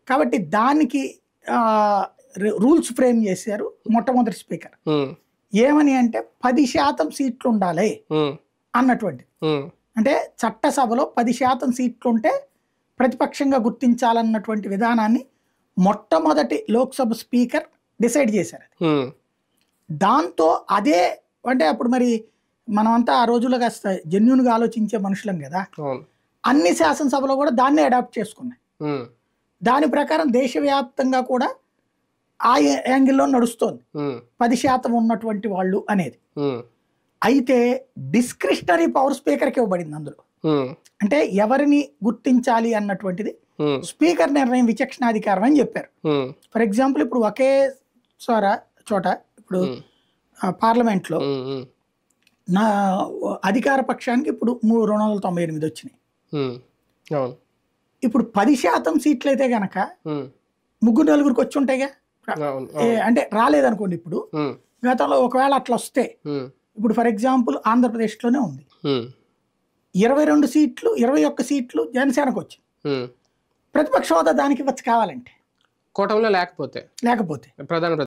కాబట్టి దానికి rules frame చేశారు మొట్టమొదటి స్పీకర్. ఏమని అంటే 10% సీట్లు ఉండాలి అన్నటువంటి. అంటే చట్టసభలో 10% సీట్లు ఉంటే ప్రతిపక్షంగా గుర్తించాలన్నటువంటి విధానాన్ని మొట్టమొదటి లోక్సభ స్పీకర్ డిసైడ్ చేశారు. దాంతో అదే అంటే అప్పుడు మరి మనమంతా ఆ రోజుల్లో కాస్త జెన్యూన్గా ఆలోచించే మనుషులం కదా, అన్ని శాసనసభలో కూడా దాన్నే అడాప్ట్ చేసుకున్నాయి. దాని ప్రకారం దేశవ్యాప్తంగా కూడా ఆ యాంగిల్లో నడుస్తోంది 10% ఉన్నటువంటి వాళ్ళు అనేది. అయితే డిస్క్రిషనరీ పవర్ స్పీకర్కి ఇవ్వబడింది అందులో. అంటే ఎవరిని గుర్తించాలి అన్నటువంటిది స్పీకర్ నిర్ణయం, విచక్షణాధికారం అని చెప్పారు. ఫర్ ఎగ్జాంపుల్ ఇప్పుడు ఒకే చోట ఇప్పుడు పార్లమెంట్లో నా అధికార పక్షానికి ఇప్పుడు 298 వచ్చినాయి. ఇప్పుడు 10% సీట్లు అయితే గనక 3-4 వచ్చి ఉంటాయిగా. అంటే రాలేదనుకోండి, ఇప్పుడు గతంలో ఒకవేళ అట్లా వస్తే ఇప్పుడు ఫర్ ఎగ్జాంపుల్ ఆంధ్రప్రదేశ్లోనే ఉంది 22 సీట్లు 21 సీట్లు జనసేనకు వచ్చి ప్రతిపక్ష హోదా దానికి ఇవ్వచ్చు కావాలంటే, కూటమిలో లేకపోతే ప్రధాన